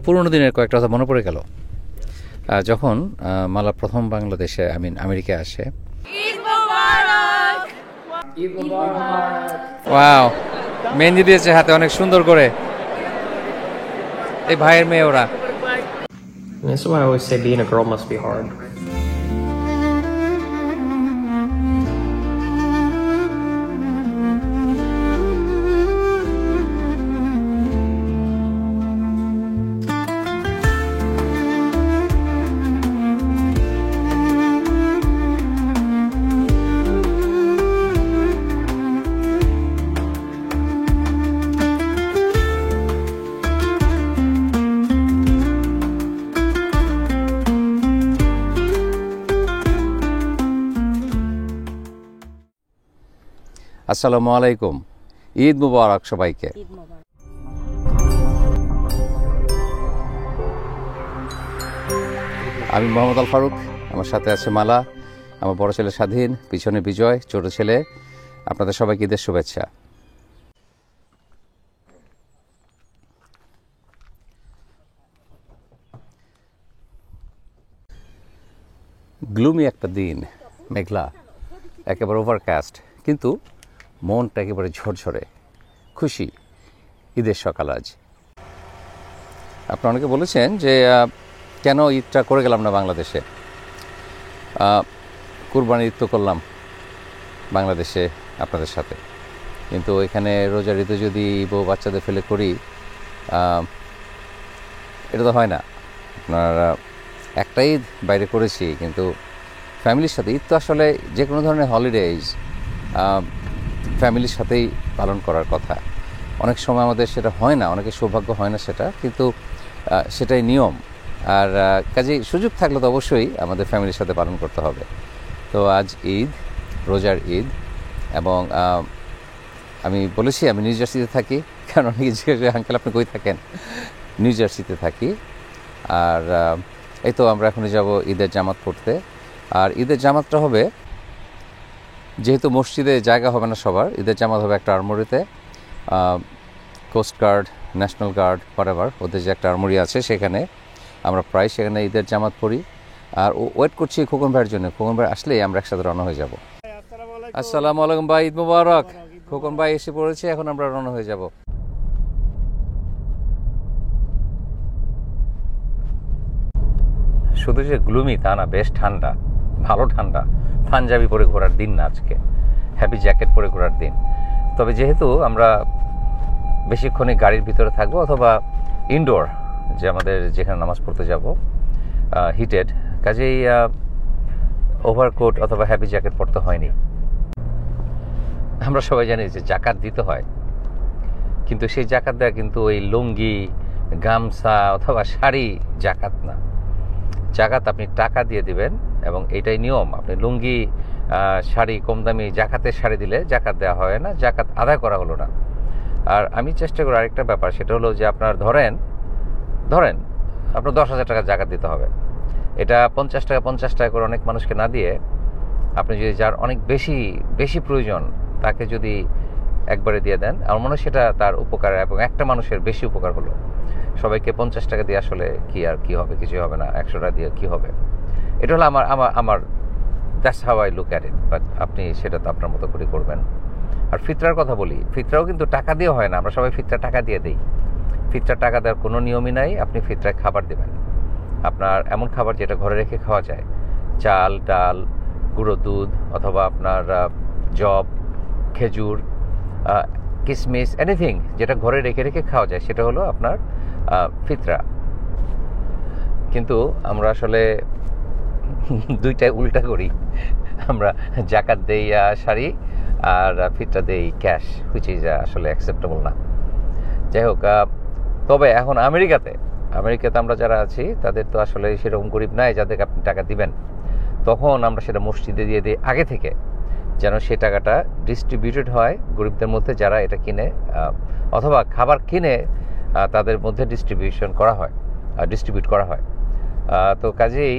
পুরনো দিনের কয়েকটা কথা মনে পড়ে গেল যখন মালা প্রথম বাংলাদেশে আমেরিকায় আসে। ওয়াও, মেহেন্দি দিয়েছে হাতে অনেক সুন্দর করে, এই ভাইয়ের মেয়ে ওরা। That's why I always say being a girl must be hard. আসসালামু আলাইকুম, ঈদ মুবারক সবাইকে। আমি মোহাম্মদ আল ফারুক, আমার সাথে আছে মালা, আমার বড় ছেলে স্বাধীন, পিছনে বিজয়, ছোট ছেলে। আপনাদের সবাইকে ঈদের শুভেচ্ছা। গ্লুমি একটা দিন, মেঘলা, একেবারে ওভারকাস্ট, কিন্তু মনটা একেবারে ঝরঝরে, খুশি। ঈদের সকাল আজ। আপনারা অনেকে বলেছেন যে কেন ঈদটা করে গেলাম না বাংলাদেশে। কুরবানি ঈদ তো করলাম বাংলাদেশে আপনাদের সাথে, কিন্তু এখানে রোজার ঈদে যদি বউ বাচ্চাদের ফেলে করি এটা তো হয় না। আপনার একটা ঈদ বাইরে করেছি, কিন্তু ফ্যামিলির সাথে ঈদ তো আসলে যে কোনো ধরনের হলিডেজ ফ্যামিলির সাথেই পালন করার কথা। অনেক সময় আমাদের সেটা হয় না, অনেকের সৌভাগ্য হয় না সেটা, কিন্তু সেটাই নিয়ম। আর কাজেই সুযোগ থাকলে তো অবশ্যই আমাদের ফ্যামিলির সাথে পালন করতে হবে। তো আজ ঈদ, রোজার ঈদ, এবং আমি বলেছি আমি নিউ জার্সিতে থাকি, কারণ অনেকে জিজ্ঞেস করে আঙ্কেল আপনি কই থাকেন। নিউ জার্সিতে থাকি। আর এই তো আমরা এখনই যাব ঈদের জামাত পড়তে। আর ঈদের জামাতটা হবে, যেহেতু মসজিদে জায়গা হবে না সবার, ঈদের জামাত হবে একটা আর্মরিতে। কোস্টগার্ড, ন্যাশনাল গার্ড, হোয়াটএভার, ওদের যে একটা আর্মরি আছে সেখানে আমরা প্রায় সেখানে ঈদের জামাত পড়ি। আর ওয়েট করছি খোকন ভাইয়ের জন্য। খোকন ভাই আসলেই আমরা একসাথে রওনা হয়ে যাব। আসসালামু আলাইকুম ভাই, ঈদ মুবারক। খোকন ভাই এসে পড়েছে, এখন আমরা রওনা হয়ে যাব। শুধু যে গ্লুমি তা না, বেশ ঠান্ডা, ভালো ঠান্ডা। পাঞ্জাবি পরে ঘোরার দিন না আজকে, হ্যাভি জ্যাকেট পরে ঘোরার দিন। তবে যেহেতু আমরা বেশিক্ষণই গাড়ির ভিতরে থাকবো অথবা ইনডোর, যে আমাদের যেখানে নামাজ পড়তে যাব, হিটেড, কাজেই ওভারকোট অথবা হ্যাভি জ্যাকেট পরতে হয়নি। আমরা সবাই জানি যে জাকাত দিতে হয়, কিন্তু সেই জাকাত দেওয়া কিন্তু ওই লুঙ্গি, গামছা অথবা শাড়ি জাকাত না। জাকাত আপনি টাকা দিয়ে দিবেন, এবং এটাই নিয়ম। আপনি লুঙ্গি, শাড়ি, কম দামি জাকাতের শাড়ি দিলে জাকাত দেওয়া হয় না, জাকাত আদায় করা হলো না। আর আমি চেষ্টা করি আরেকটা ব্যাপার, সেটা হলো যে আপনার ধরেন আপনার 10,000 টাকা জাকাত দিতে হবে। এটা 50 টাকা করে অনেক মানুষকে না দিয়ে, আপনি যদি যার অনেক বেশি প্রয়োজন তাকে যদি একবারে দিয়ে দেন, আমার মনে হয় সেটা তার উপকার, এবং একটা মানুষের বেশি উপকার হলো। সবাইকে 50 টাকা দিয়ে আসলে কি হবে, কিছুই হবে না। 100 টাকা দিয়ে কি হবে? এটা হলো আমার that's how I look at it. But আপনি সেটা তো আপনার মতো করে করবেন। আর ফিতরার কথা বলি, ফিতরাও কিন্তু টাকা দিয়ে হয় না। আমরা সবাই ফিতরা টাকা দিয়ে দিই। ফিতরার টাকা দেওয়ার কোনো নিয়মই নাই। আপনি ফিতরায় খাবার দেবেন, আপনার এমন খাবার যেটা ঘরে রেখে খাওয়া যায়, চাল, ডাল, গুঁড়ো দুধ, অথবা আপনার জব, খেজুর, কিশমিশ, এনিথিং যেটা ঘরে রেখে খাওয়া যায়, সেটা হলো আপনার ফিতরা। কিন্তু আমরা আসলে দুইটাই উল্টা করি। আমরা জাকাত দেই শাড়ি, আর ফিতরা দেই ক্যাশ, হুইচ ইজ আসলে অ্যাকসেপ্টেবল না। যাই হোক, তবে এখন আমেরিকাতে আমরা যারা আছি তাদের তো আসলে সেরকম গরিব নাই যাদেরকে আপনি টাকা দিবেন। তখন আমরা সেটা মসজিদে দিয়ে দিই আগে থেকে, যেন সেই টাকাটা ডিস্ট্রিবিউটেড হয় গরিবদের মধ্যে যারা এটা কিনে, অথবা খাবার কিনে তাদের মধ্যে ডিস্ট্রিবিউট করা হয়। তো কাজেই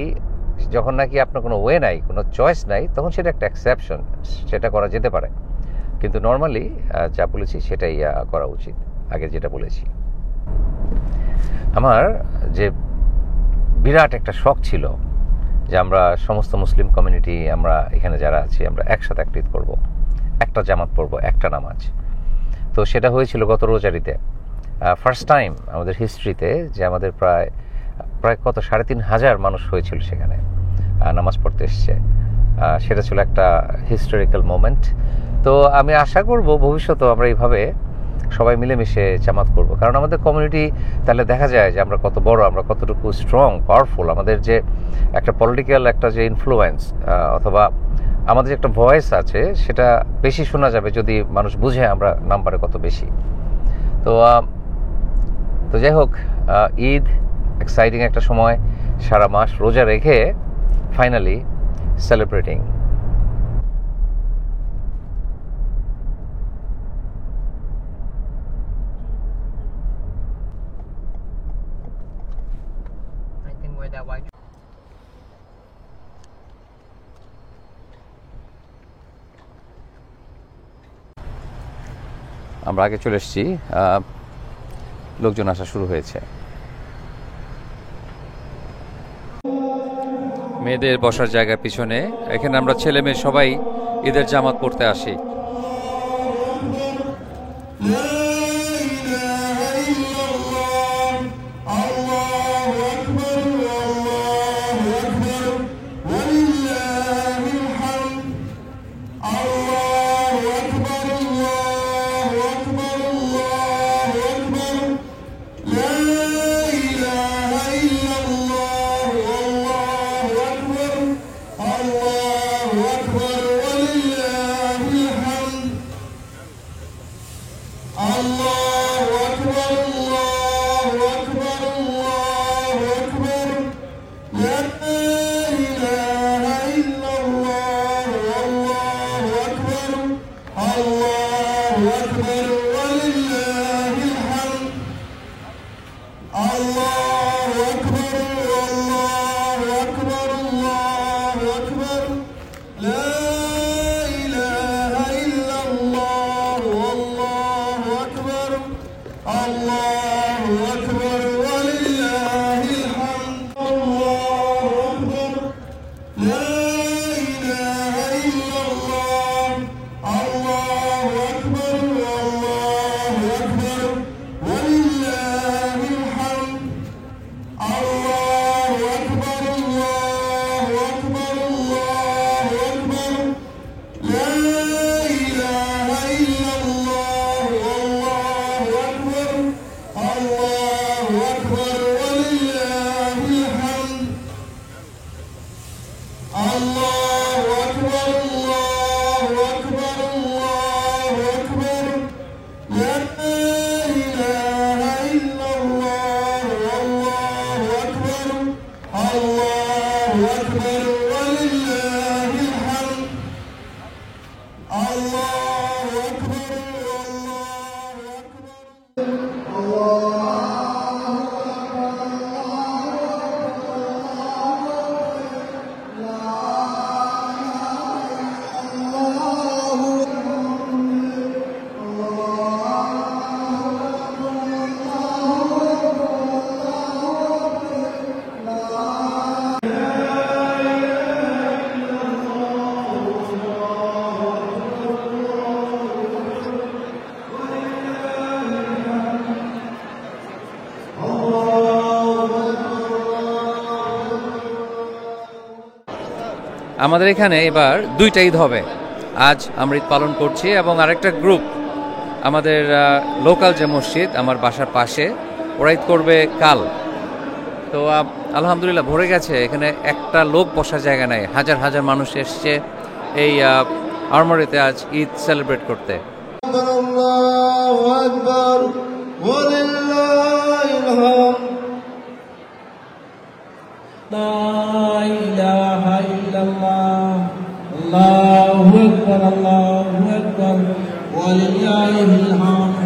যখন নাকি আপনার কোনো ওয়ে নাই, কোনো চয়েস নাই, তখন সেটা একটা এক্সেপশন, সেটা করা যেতে পারে। কিন্তু নর্মালি যা বলেছি সেটাই করা উচিত, আগে যেটা বলেছি। আমার যে বিরাট একটা শখ ছিল যে আমরা সমস্ত মুসলিম কমিউনিটি, আমরা এখানে যারা আছি, আমরা একসাথে একটা ঈদ করবো, একটা জামাত পড়বো, একটা নামাজ। তো সেটা হয়েছিল গত রোজারিতে, ফার্স্ট টাইম আমাদের হিস্ট্রিতে যে আমাদের প্রায় কত 3,500 মানুষ হয়েছিল সেখানে নামাজ পড়তে এসছে। সেটা ছিল একটা হিস্টোরিক্যাল মোমেন্ট। তো আমি আশা করব ভবিষ্যতেও আমরা এইভাবে সবাই মিলেমিশে জামাত করব, কারণ আমাদের কমিউনিটি তাহলে দেখা যায় যে আমরা কত বড়, আমরা কতটুকু স্ট্রং, পাওয়ারফুল। আমাদের যে একটা পলিটিক্যাল একটা যে ইনফ্লুয়েন্স অথবা আমাদের যে একটা ভয়েস আছে সেটা বেশি শোনা যাবে যদি মানুষ বুঝে আমরা নাম্বারে কত বেশি। তো যাই হোক, ঈদ এক্সাইটিং একটা সময়, সারা মাস রোজা রেখে ফাইনালি সেলিব্রেটিং। আমরা আগে চলে এসেছি, লোকজন আসা শুরু হয়েছে। মেয়েদের বসার জায়গার পিছনে এখানে আমরা ছেলে মেয়ে সবাই ঈদের জামাত পড়তে আসি। আমাদের এখানে এবার 2টা ঈদ হবে। আজ আমরা ঈদ পালন করছি এবং আরেকটা গ্রুপ আমাদের লোকাল যে মসজিদ আমার বাসার পাশে, ওরা ঈদ করবে কাল। তো আলহামদুলিল্লাহ ভরে গেছে, এখানে একটা লোক বসার জায়গা নাই, হাজার হাজার মানুষ এসছে এই আর্মোরিতে আজ ঈদ সেলিব্রেট করতে। Allahu Akbar, Allahu Akbar, walillahil hamd.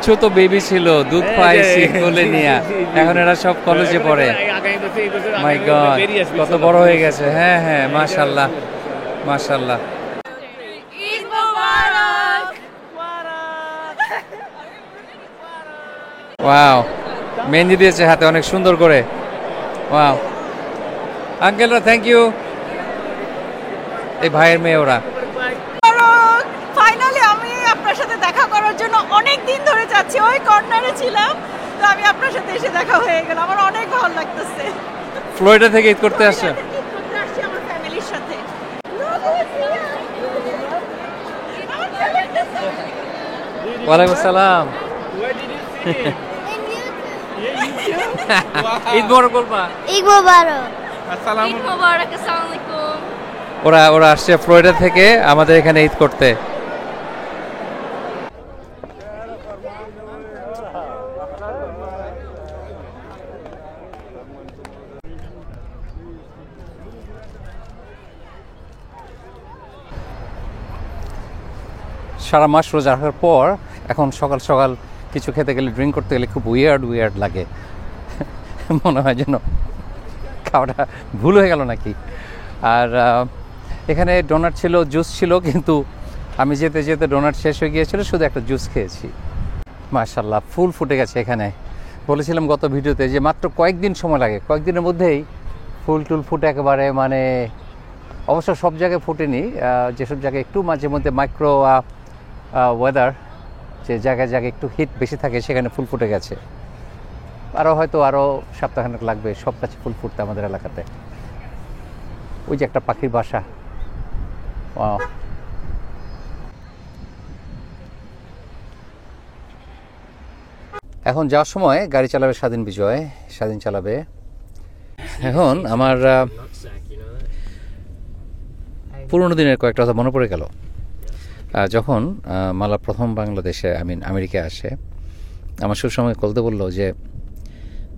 ছোট বেবি ছিল, দুধ পাইছি কোলে নিয়ে, এখন এরা সব কলেজে পড়ে। মাই গড, কত বড় হয়ে গেছে। হ্যাঁ হ্যাঁ, মাশাআল্লাহ মাশাআল্লাহ। ঈদ মোবারক। ওয়াও, মেহেন্দি দিয়েছে হাতে অনেক সুন্দর করে। ওয়াও, আঙ্কেলরা থ্যাংক ইউ। এই ভাইয়ের মেয়ে ওরা। ফাইনালি আমি আপনার সাথে দেখা করার জন্য অনেক দিন ধরে যাচ্ছি, ওই কর্নারে ছিলাম, তো আমি আপনার সাথে এসে দেখা হয়ে গেল, আমার অনেক ভালো লাগতেছে। ফ্লোরিডা থেকে ঈদ করতে আসছে? ঈদ করতে আসছি আমার ফ্যামিলির সাথে। ওয়ালাইকুম আসসালাম। ঈদ মোবারক বলবা? ঈদ মোবারক। ঈদ মোবারক। আসসালামু আলাইকুম। ওরা আসছে ফ্লোরিডা থেকে আমাদের এখানে ঈদ করতে। সারা মাস রোজা রাখার পর এখন সকাল সকাল কিছু খেতে গেলে, ড্রিঙ্ক করতে গেলে খুব উইয়ার্ড লাগে। মনে হয় যেন খাওয়াটা ভুল হয়ে গেল নাকি। আর এখানে ডোনাট ছিল, জুস ছিল, কিন্তু আমি যেতে যেতে ডোনাট শেষ হয়ে গিয়েছিল, শুধু একটা জুস খেয়েছি। মাশাআল্লাহ, ফুল ফুটে গেছে এখানে। বলেছিলাম গত ভিডিওতে যে মাত্র কয়েকদিন সময় লাগে, কয়েকদিনের মধ্যেই ফুল টুল ফুটে একেবারে, মানে অবশ্য সব জায়গায় ফুটেনি, যেসব জায়গায় একটু মাঝে মধ্যে মাইক্রো ওয়েদার, যে জায়গায় জায়গায় একটু হিট বেশি থাকে, সেখানে ফুল ফুটে গেছে। হয়তো আরও সপ্তাহখানেক লাগবে সব কাছে ফুল ফুটতে আমাদের এলাকাতে। ওই যে একটা পাখির বাসা। এখন যাওয়ার সময় গাড়ি চালাবে স্বাধীন বিজয়, স্বাধীন চালাবে। এখন আমার পুরোনো দিনের কয়েকটা কথা মনে পড়ে গেল। যখন মালা প্রথম বাংলাদেশে, আমেরিকায় আসে, আমার সুসময় কলতে বললো যে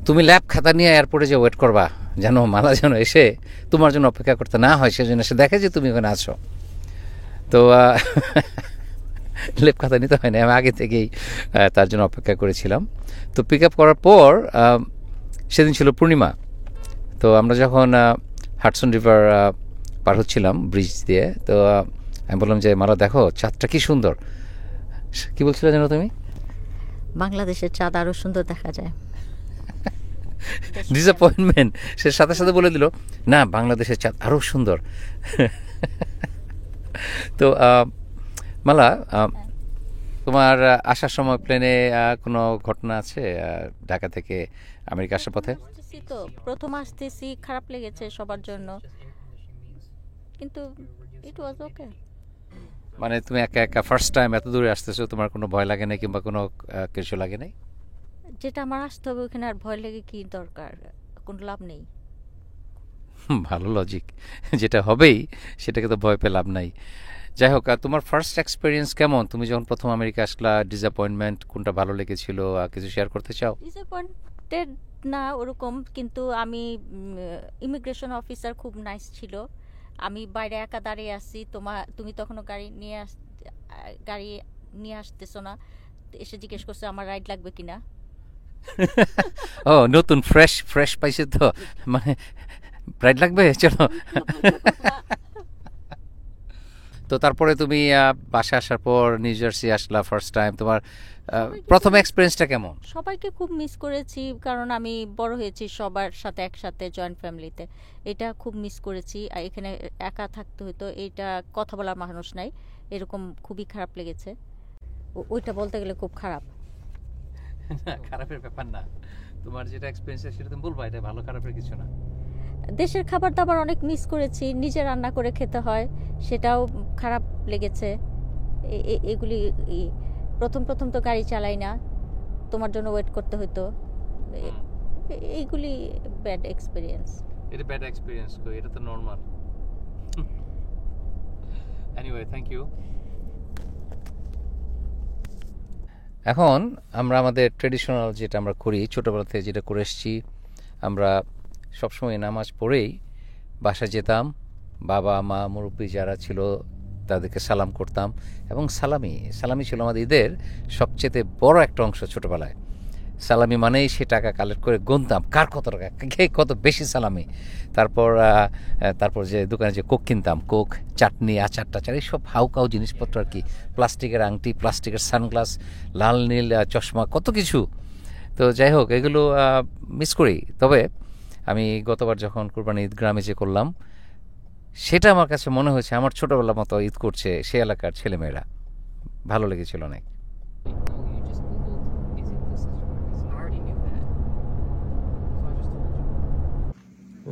তুমি ল্যাব খাতা নিয়ে এয়ারপোর্টে যে ওয়েট করবা, যেন মালা যেন এসে তোমার জন্য অপেক্ষা করতে না হয়, সেজন্য সে দেখে যে তুমি ওখানে আছো। তো ল্যাব খাতা নিতে হয় না, আমি আগে থেকেই তার জন্য অপেক্ষা করেছিলাম। তো পিক আপ করার পর সেদিন ছিল পূর্ণিমা। তো আমরা যখন হাডসন রিভার পার হচ্ছিলাম ব্রিজ দিয়ে, তো আমি বললাম যে মালা দেখো চাঁদটা কি সুন্দর। কি বলছিলে যেন তুমি? বাংলাদেশের চাঁদ আরো সুন্দর দেখা যায়। ডিসঅ্যাপয়েন্টমেন্ট, সে সাথে সাথে বলে দিল না, বাংলাদেশের চাঁদ আরও সুন্দর। তো মালা, তোমার আসার সময় প্লেনে কোনো ঘটনা আছে ঢাকা থেকে আমেরিকা আসার পথে? তো প্রথম আসতেছি, খারাপ লেগেছে সবার জন্য, কিন্তু ইট ওয়াজ ওকে। মানে তুমি একা একা ফার্স্ট টাইম এত দূরে আসতেছো, তোমার কোনো ভয় লাগে না কিংবা কোনো কিছু লাগে নাই? যেটা আমার আসতে হবে ওখানে আর ভয় লেগে কি দরকার, কোনো লাভ নেই। ভালো লজিক, যেটা হবেই সেটাকে তো ভয় পেয়ে লাভ নাই। যাই হোক, তোমার ফার্স্ট এক্সপিরিয়েন্স কেমন? তুমি যখন প্রথম আমেরিকা আসলা, ডিসঅ্যাপয়েন্টমেন্ট কোনটা, ভালো লেগেছিল, কিছু শেয়ার করতে চাও? ডিসঅ্যাপয়েন্টেড না ওরকম, কিন্তু আমি ইমিগ্রেশন অফিসার খুব নাইস ছিল। আমি বাইরে একা দাঁড়িয়ে আসছি, তুমি তখনও গাড়ি নিয়ে আসতেছো না, এসে জিজ্ঞেস করছো আমার রাইড লাগবে কিনা। ও নতুন ফ্রেশ পাইছে তো, মানে রাইড লাগবে চলো। তো তারপরে তুমি বাসা আসার পর নিউ জার্সি আসলা ফার্স্ট টাইম, তোমার প্রথম এক্সপিরিয়েন্সটা কেমন? সবাইকে খুব মিস করেছি, কারণ আমি বড় হয়েছি সবার সাথে একসাথে জয়েন্ট ফ্যামিলিতে। এটা খুব মিস করেছি। আর এখানে একা থাকতে হতো, এটা কথা বলার মানুষ নাই, এরকম খুবই খারাপ লেগেছে। ওইটা বলতে গেলে খুব খারাপ। না, খারাপের ব্যাপার না, তোমার যেটা এক্সপিরিয়েন্স সেটা তুমি বলবা, এটা ভালো খারাপের কিছু না। দেশের খাবার দাবার অনেক মিস করেছি, নিজে রান্না করে খেতে হয়, সেটাও খারাপ লেগেছে। এগুলি প্রথম তো গাড়ি চালাই না, তোমার জন্য ওয়েট করতে হতো, এইগুলি ব্যাড এক্সপিরিয়েন্স। এটা ব্যাড এক্সপিরিয়েন্স কই, এটা তো নরমাল। Anyway, thank you. এখন আমরা আমাদের ট্রেডিশনাল যেটা আমরা করি, ছোটোবেলা থেকে যেটা করে এসেছি, আমরা সবসময় নামাজ পড়েই বাসা যেতাম, বাবা মা মুরব্বী যারা ছিল তাদেরকে সালাম করতাম, এবং সালামি ছিল আমাদের ঈদের সবচেয়ে বড় একটা অংশ। ছোটোবেলায় সালামি মানেই সে টাকা কালেক্ট করে গুনতাম কার কত টাকা, কে কত বেশি সালামি। তারপর যে দোকানে যে কোক কিনতাম, কোক, চাটনি, আচার টাচার, এইসব হাউকাউ জিনিসপত্র আর কি, প্লাস্টিকের আংটি, প্লাস্টিকের সানগ্লাস, লাল নীল চশমা, কত কিছু। তো যাই হোক, এগুলো মিস করি। তবে আমি গতবার যখন কুরবানি ঈদ গ্রামে যে করলাম, সেটা আমার কাছে মনে হয়েছে আমার ছোটোবেলার মতো ঈদ করছে সে এলাকার ছেলেমেয়েরা। ভালো লেগেছিল অনেক।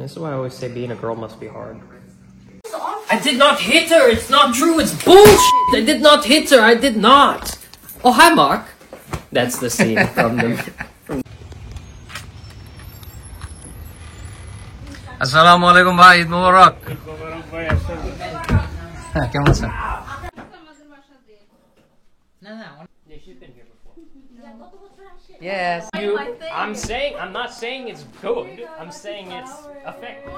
This is why I always say being a girl must be hard. I did not hit her. It's not true. It's bullshit. I did not hit her. I did not. Oh, hi, Mark. That's the scene from the... আসসালামু আলাইকুম ভাই, ঈদ মোবারক। কেমন আছেন? Yes. I'm not saying it's good. I'm saying it's effective.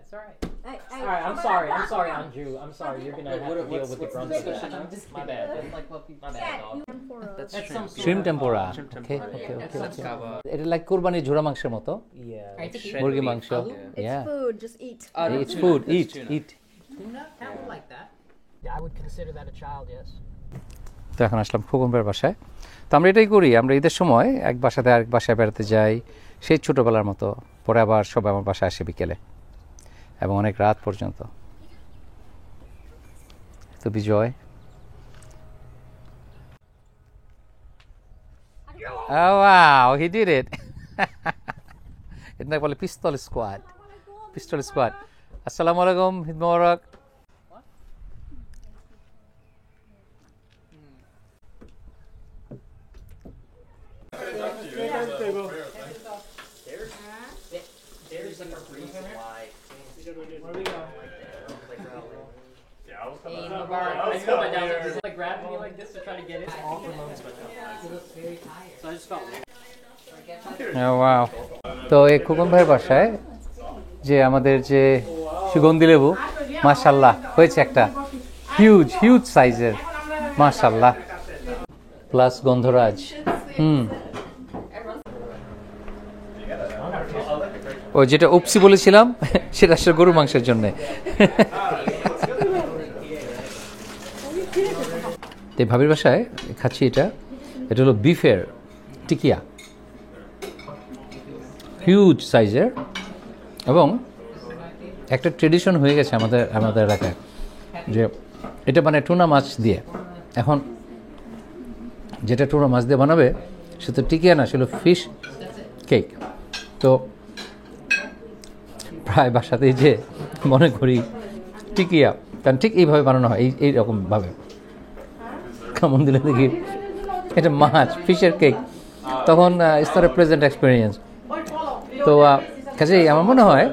It's alright. Alright, I'm sorry, Anju. I'm sorry, you're gonna have to deal with the grunt. My bad. My bad, dog. That's some Shrimp tempura. Okay. এটা like কুরবানি ঝোড়া মাংসের মতো, মুরগি মাংস। It's food, just eat. It's food. Eat. tuna, kind of like that. Yeah, I would consider that a child, yes. তো এখন আসলাম খোকন ভাইয়ের বাসায়। তো আমরা এটাই করি, আমরা ঈদের সময় এক বাসাতে আরেক বাসায় বেড়াতে যাই, সেই ছোটোবেলার মতো। পরে আবার সবাই আমার বাসায় আসে বিকেলে, এবং অনেক রাত পর্যন্ত। তো বিজয়, oh wow, he did it. এটা বলে পিস্তল স্কোয়াড। আসসালামু আলাইকুম, ঈদ মোবারক। There's like a reason why. Where are we going? Hey, Mubarak. I know, but now he's like grabbing me like this to try to get it. All for moments, but he looks very tired. So I just felt weird. Oh wow. তো এই খোকন ভাইয়ের বাসায় যে আমাদের যে সুগন্ধি লেবু, মাশাআল্লাহ হয়েছে একটা হিউজ সাইজের, মাশাআল্লাহ, প্লাস গন্ধরাজ। ও যেটা উপসি বলেছিলাম সেটা আসলে গরু মাংসের জন্যে। তাই ভাবির বাসায় খাচ্ছি এটা হলো বিফের টিকিয়া, হিউজ সাইজের, এবং একটা ট্রেডিশন হয়ে গেছে আমাদের এলাকায় যে এটা মানে টুনা মাছ দিয়ে। এখন যেটা টুনা মাছ দিয়ে বানাবে সে তো টিকিয়া না, সেটা ফিশ কেক। তো প্রায় বাসাতেই যে মনে করি টিকিয়া, কারণ ঠিক এইভাবে বানানো হয়, এইরকমভাবে। কেমন দিলে দেখি, এটা মাছ, ফিশের কেক, তখন it's not a pleasant experience. তো কাজেই আমার মনে হয়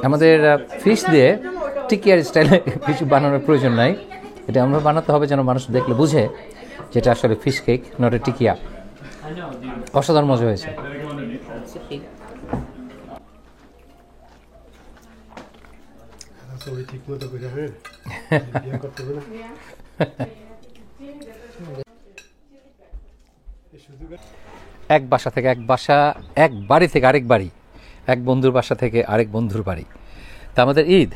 আমাদের ফিশ দিয়ে টিকিয়ার স্টাইলে কিছু বানানোর প্রয়োজন নাই। এটা আমরা বানাতে হবে যেন মানুষ দেখলে বুঝে যেটা আসলে ফিশ কেক, নট এ টিকিয়া। অসাধারণ মজা হয়েছে। এক বাসা থেকে এক বাসা, এক বাড়ি থেকে আরেক বাড়ি, এক বন্ধুর বাসা থেকে আরেক বন্ধুর বাড়ি। তা আমাদের ঈদ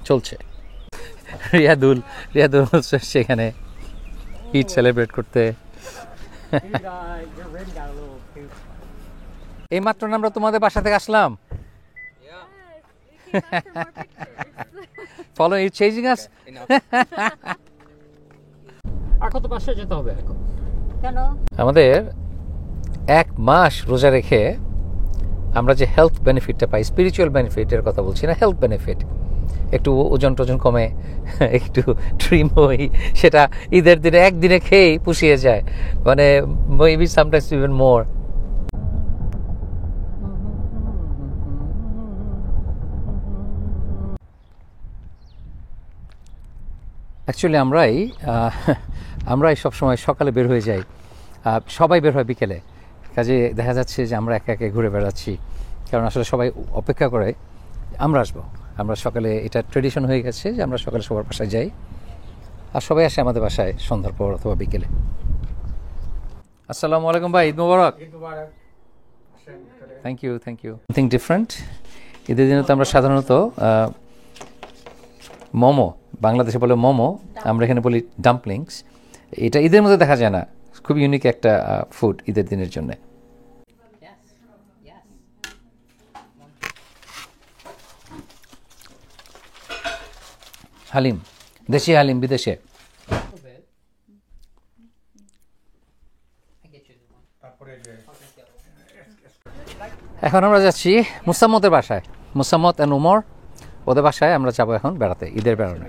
চলছে, রিয়াদুল হচ্ছে সেখানে ঈদ সেলিব্রেট করতে। এই মাত্র আমরা তোমাদের বাসা থেকে আসলাম। ফলো ইউ চেঞ্জিং আস। আর কত বাসায় যেতে হবে এখন? কেন? আমাদের 1 মাস রোজা রেখে আমরা যে হেলথ বেনিফিটটা পাই, স্পিরিচুয়াল বেনিফিটের কথা বলছি না, হেলথ বেনিফিট, একটু ওজন টোজন কমে, একটু ট্রিম হই, সেটা ঈদের দিনে একদিনে খেয়েই পুষিয়ে যায়, মানে maybe sometimes even more. Actually আমরাই সবসময় সকালে বের হয়ে যাই, সবাই বের হয় বিকেলে। কাজে দেখা যাচ্ছে যে আমরা একে একে ঘুরে বেড়াচ্ছি, কারণ আসলে সবাই অপেক্ষা করে আমরা আসবো। আমরা সকালে, এটা ট্রেডিশন হয়ে গেছে যে আমরা সকালে সবার বাসায় যাই, আর সবাই আসে আমাদের বাসায় সন্ধ্যার পর অথবা বিকেলে। আসসালামু আলাইকুম ভাই, Eid Mubarak. Thank you. Something different. ঈদের দিনে তো আমরা সাধারণত মোমো, বাংলাদেশে বলে মোমো, আমরা এখানে বলি ডাম্পলিংস। এটা ঈদের মধ্যে দেখা যায় না, খুব ইউনিক একটা ফুড ঈদের দিনের জন্য। হালিম, দেশি হালিম, বিদেশে। এখন আমরা যাচ্ছি মুসাম্মতের বাসায়, মুসাম্মত অ্যান্ড উমর, ওদের বাসায় আমরা যাবো এখন বেড়াতে, ঈদের বেড়ানো।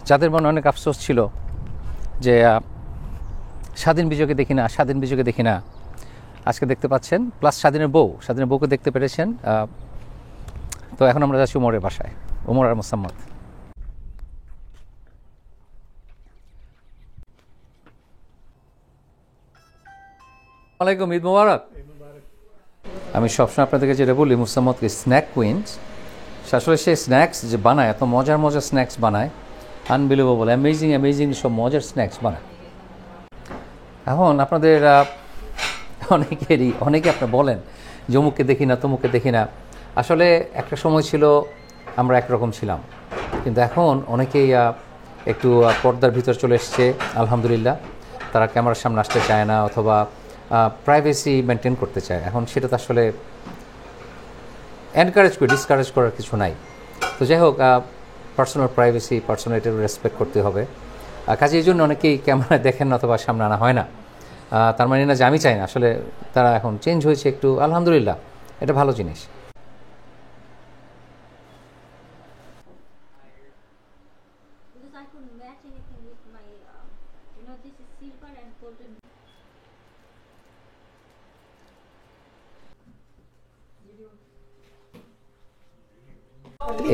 যাদের মনে অনেক আফসোস ছিল যে স্বাধীন বিজয়কে দেখি না, আজকে দেখতে পাচ্ছেন, প্লাস স্বাধীনের বউকে দেখতে পেরেছেন। তো এখন আমরা যাচ্ছি উমরের বাসায়, উমর আর মুসাম্মত। ওয়ালাইকুম, ঈদ মোবারক। আমি সবসময় আপনাদেরকে যেটা বলি, মুসাম্মতকে স্ন্যাক কুইন্স, আসলে সে স্ন্যাক্স যে বানায়, এত মজার স্ন্যাক্স বানায়, আনবিলিভেবল, অ্যামেজিং সব মজার স্ন্যাক্স বানায়। এখন আপনাদের অনেকে আপনারা বলেন যে অমুককে দেখি না, তমুককে দেখি না। আসলে একটা সময় ছিল আমরা একরকম ছিলাম, কিন্তু এখন অনেকেই একটু পর্দার ভিতর চলে এসছে, আলহামদুলিল্লাহ। তারা ক্যামেরার সামনে আসতে চায় না, অথবা প্রাইভেসি মেনটেন করতে চায়। এখন সেটা তো আসলে এনকারেজ করে, ডিসকারেজ করার কিছু নাই। তো যাই হোক, পার্সোনাল প্রাইভেসি, পার্সোনালিটির রেসপেক্ট করতে হবে। কাজে এই জন্য অনেকেই ক্যামেরায় দেখেন না, অথবা সামনে আনা হয় না। তার মানে না যে আমি চাই না, আসলে তারা এখন চেঞ্জ হয়েছে একটু, আলহামদুলিল্লাহ, এটা ভালো জিনিস।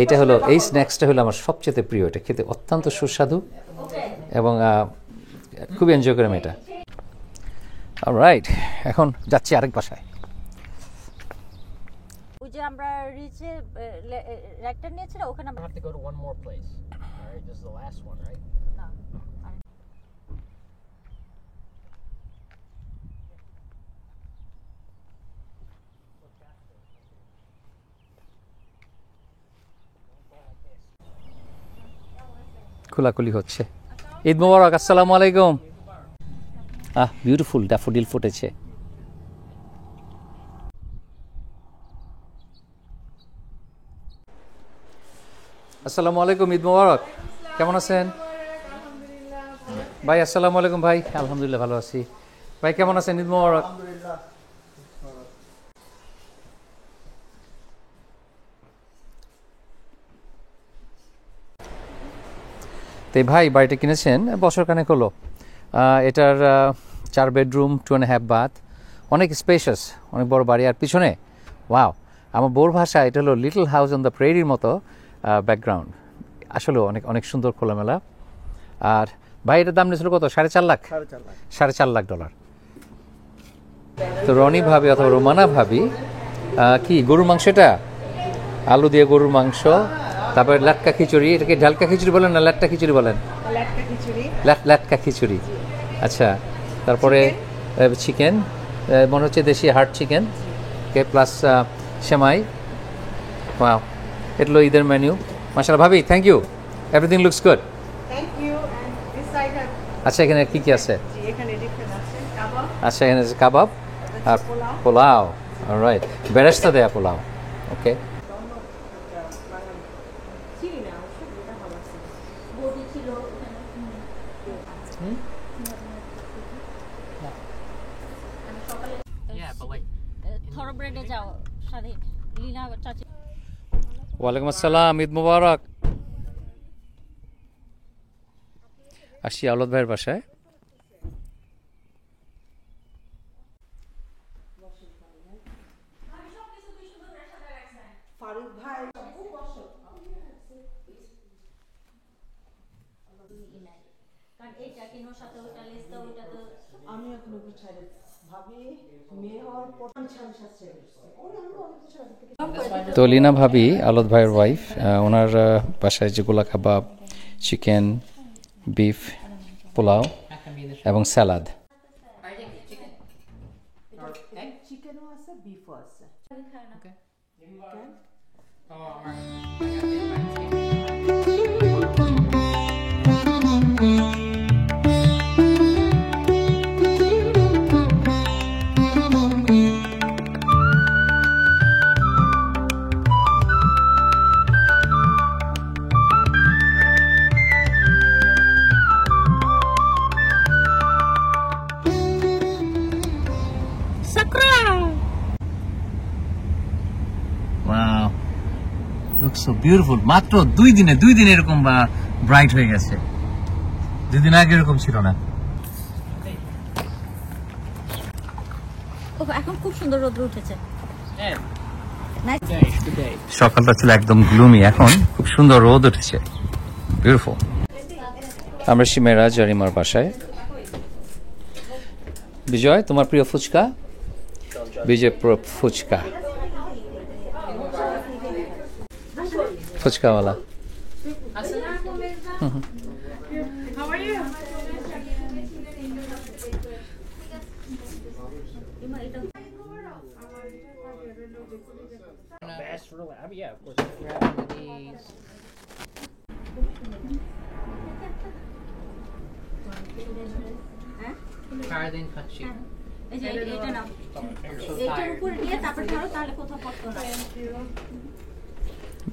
এইটা হলো, এই স্ন্যাক্সটা হলো আমার সবচেয়ে প্রিয়। এটা খেতে অত্যন্ত সুস্বাদু এবং খুবই এনজয় করে আমি এটা। অলরাইট, এখন যাচ্ছি আরেক বাসায়। ওই যে আমরা রিচে রাইটটা নিয়েছি না, ওখানে I have to go to one more place. All right, this is the last one, right? না, খোলাখুলি হচ্ছে। ঈদ মোবারক, আসসালামু আলাইকুম। বিউটিফুল ড্যাফোডিল ফুটেছে। আসসালামু আলাইকুম, ঈদ মোবারক। কেমন আছেন ভাই? আসসালামু আলাইকুম ভাই, আলহামদুলিল্লাহ ভালো আছি। ভাই কেমন আছেন? ঈদ মোবারক। তো এই ভাই বাড়িটা কিনেছেন বছরখানেক হলো। এটার 4 বেডরুম 2.5 বাথ, অনেক স্পেশাস, অনেক বড় বাড়ি। আর পিছনে ওয়াও, আমার বোর ভাষা এটা হলো লিটল হাউস অন দ্য প্রেরির মতো ব্যাকগ্রাউন্ড। আসলে অনেক অনেক সুন্দর খোলামেলা। আর ভাই এটার দাম নিয়েছিল কত? 4.5 লাখ, $4.5 লাখ। তো রনি ভাবি অথবা রোমানা ভাবি কি গরুর মাংস, এটা আলু দিয়ে গরুর মাংস, তারপরে লাটকা খিচুড়ি। এটাকে ঢালকা খিচুড়ি বলেন না লাটকা খিচুড়ি বলেন? লাটকা খিচুড়ি। আচ্ছা, তারপরে চিকেন, মনে হচ্ছে দেশি হার্ড চিকেন, কে প্লাস সেমাই। ওয়াও, এটা হলো ঈদের মেনু। মাশাআল্লাহ ভাবি, thank you, everything looks good. আচ্ছা, এখানে কি কি আছে? আচ্ছা, এখানে আছে কাবাব আর পোলাও। অলরাইট, বেরেস্তা দেয়া পোলাও। ওকে, থরব্রেডে যাও স্বাধীন লীনা চাচি। ওয়ালাইকুম আসসালাম, ঈদ মুবারক। আসছি আওলাদ ভাইয়ের বাসায়। তো লীনা ভাবি আওলাদ ভাইয়ের ওয়াইফ, ওনার বাসায় যে গোলা কাবাব, চিকেন, বিফ, পোলাও এবং salad. Wow, looks so beautiful. মাত্র 2 দিনে এরকম ব্রাইট হয়ে গেছে। 2 দিন আগে এরকম ছিল না। এখন খুব সুন্দর রোদ উঠেছে। সকালটা ছিল একদম গ্লুমি, এখন খুব সুন্দর রোদ উঠেছে। বিউটিফুল। আমরা সিমেরা জারিমার বাসায়। বিজয়, তোমার প্রিয় ফুচকা? বিজয় ফুচকা, ফুচকাওয়ালা।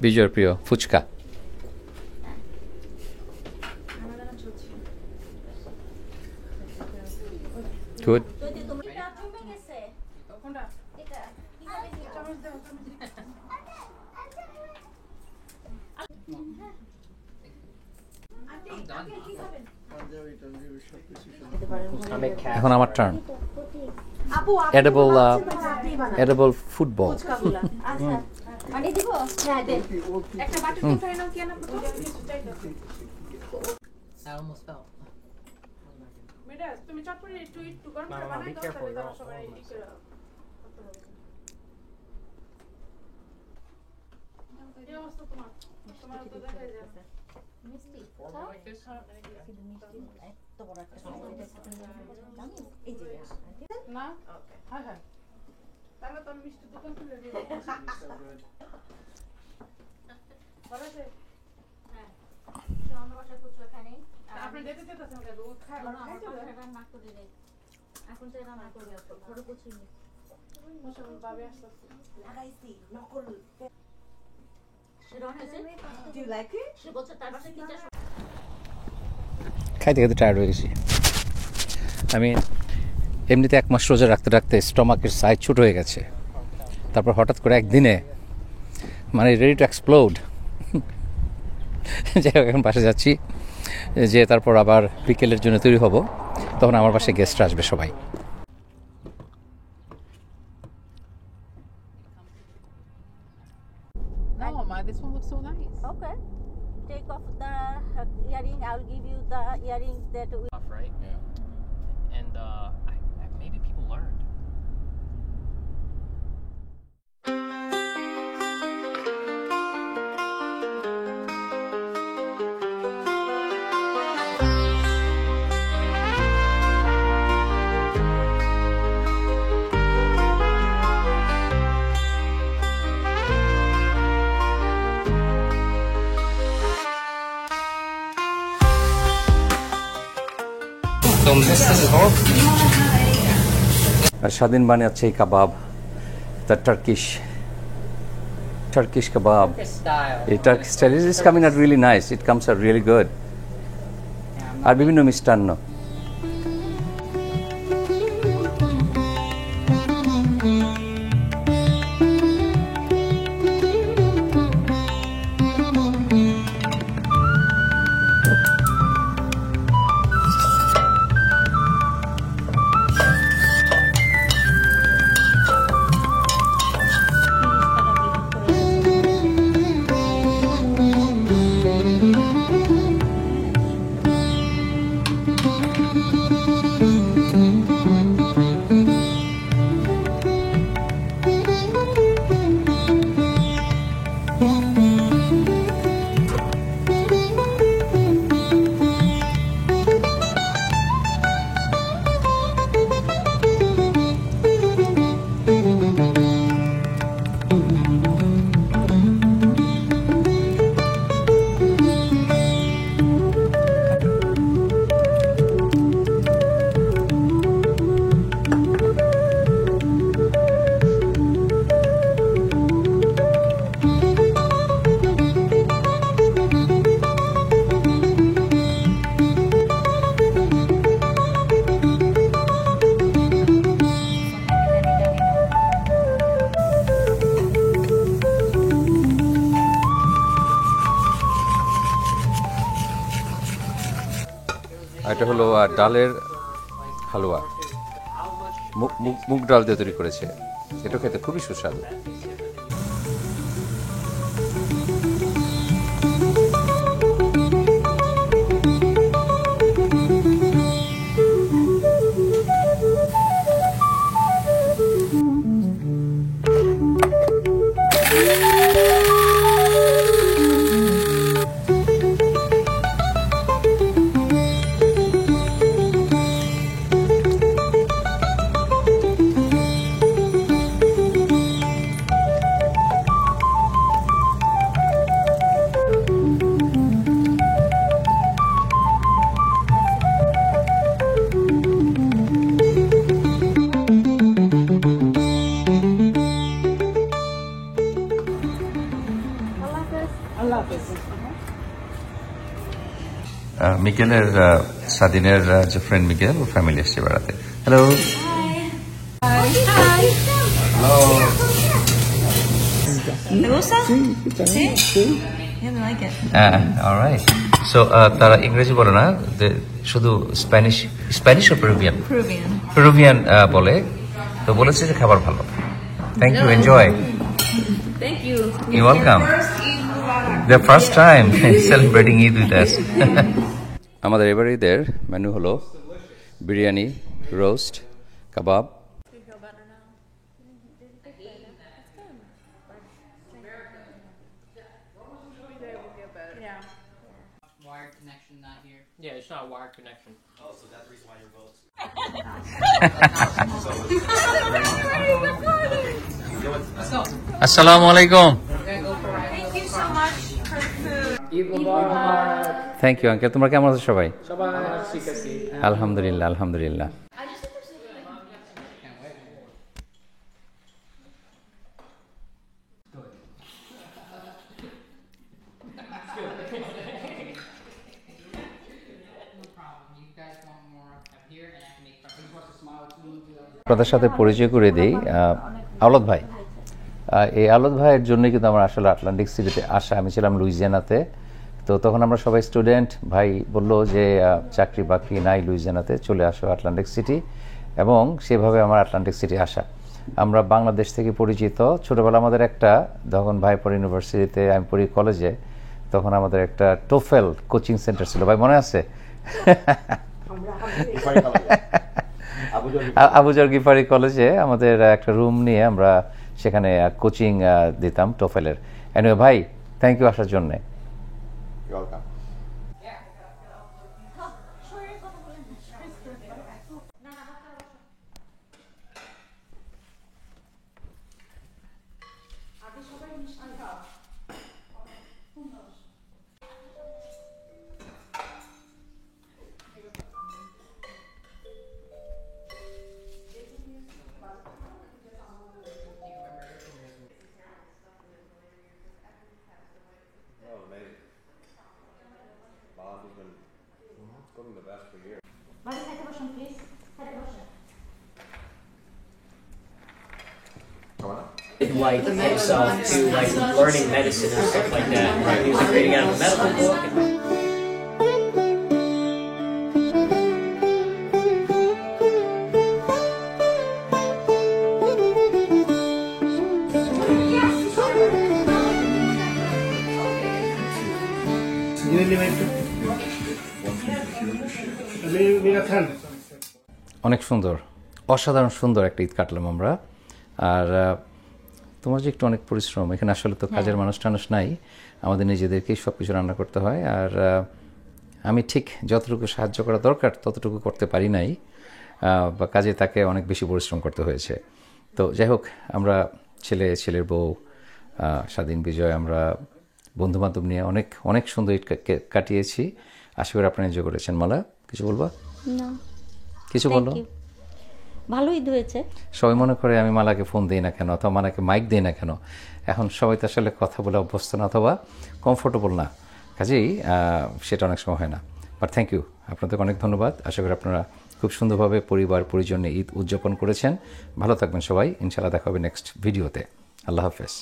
বিজয়ের প্রিয় ফুচকা। গুড। এখন আমার টার্ন। Edible football. খাইতে খাইতে টায়ার্ড হয়ে গেছি আমি। এমনিতে 1 মাস রোজা রাখতে রাখতে স্টমাকের সাইজ ছোট হয়ে গেছে, তারপর হঠাৎ করে একদিনে মানে রেডি টু এক্সপ্লোড। যাই হোক, এখন বাসে যাচ্ছি। যে তারপর আবার বিকেলের জন্য তৈরি হব, তখন আমার বাসায় গেস্টরা আসবে সবাই। No, Ma, this one looks so nice. Okay. Take off the earring. I'll give you the earring that we Off, right? Yeah. And maybe people learned. আর স্বাধীন বানাচ্ছে এই কাবাব, দ্য টার্কিশ কাবাব। এই Turkish style is coming out really nice, it comes out really good. আর বিভিন্ন মিষ্টান্ন। এটা হলো ডালের হালুয়া, মুগ ডাল দিয়ে তৈরি করেছে। এটা খেতে খুবই সুস্বাদু। মিকেলের স্বাধীনের যে ফ্রেন্ড মিকেল, ও ফ্যামিলি এসছে বেড়াতে। হ্যালো। অলরাইট। সো তারা ইংরেজি বলে না, শুধু স্প্যানিশ ও পেরুভিয়ান বলে। তো বলেছে যে খাবার ভালো। Thank you, enjoy. Thank you. You're welcome. The first time celebrating Eid with us. আমাদের এবার ঈদের মেনু হলো biryani, roast, kebab, Wired connection not here. Yeah, it's not a wired connection. আসসালামু আলাইকুম। Thank you uncle. তোমরা কেমন আছো সবাই? আলহামদুলিল্লাহ, আলহামদুলিল্লাহ। আপনাদের সাথে পরিচয় করে দিই, আওলাদ ভাই। এই আওলাদ ভাইয়ের জন্য কিন্তু আমার আসলে আটলান্টিক সিটিতে আসা। আমি ছিলাম লুইজিয়ানাতে, তো তখন আমরা সবাই স্টুডেন্ট। ভাই বলল যে চাকরি বাকরি নাই লুইজিয়ানাতে, চলে আসো আটলান্টিক সিটি, এবং সেভাবে আমার আটলান্টিক সিটি আসা। আমরা বাংলাদেশ থেকে পরিচিত, ছোটোবেলা আমাদের একটা, তখন ভাই পড়ে ইউনিভার্সিটিতে, আমি পড়ি কলেজে, তখন আমাদের একটা টোফেল কোচিং সেন্টার ছিল, ভাই মনে আছে? আবুজার গিফারি কলেজে আমাদের একটা রুম নিয়ে আমরা সেখানে কোচিং দিতাম টোফেলের। এনিওয়ে ভাই, থ্যাংক ইউ আসার জন্যে। Like himself to like learning medicine and stuff like that. He was like reading out of a medical book. অনেক সুন্দর, অসাধারণ সুন্দর একটা ঈদ কাটলাম আমরা। আর তোমার যে একটু অনেক পরিশ্রম, এখানে আসলে তো কাজের মানুষ টানুষ নাই, আমাদের নিজেদেরকেই সব কিছু রান্না করতে হয়। আর আমি ঠিক যতটুকু সাহায্য করা দরকার ততটুকু করতে পারি নাই, বা কাজে তাকে অনেক বেশি পরিশ্রম করতে হয়েছে। তো যাই হোক, আমরা ছেলের বউ, স্বাধীন বিজয়, আমরা বন্ধুবান্ধব নিয়ে অনেক অনেক সুন্দর ঈদ কাটিয়েছি। আশা করি আপনারা এনজয় করেছেন। মালা, কিছু বলবা? না, কিছু বলো। ভালো ঈদ হয়েছে। সবাই মনে করে আমি মালাকে ফোন দিই না কেন, অথবা মালাকে মাইক দিই না কেন। এখন সবাই তো আসলে কথা বলে অভ্যস্ত না, অথবা কমফোর্টেবল না, কাজেই সেটা অনেক সময় হয় না। বাট থ্যাংক ইউ, আপনাদের অনেক ধন্যবাদ। আশা করি আপনারা খুব সুন্দরভাবে পরিবার পরিজন ঈদ উদযাপন করেছেন। ভালো থাকবেন সবাই, ইনশাআল্লাহ দেখা হবে নেক্সট ভিডিওতে। আল্লাহ হাফেজ।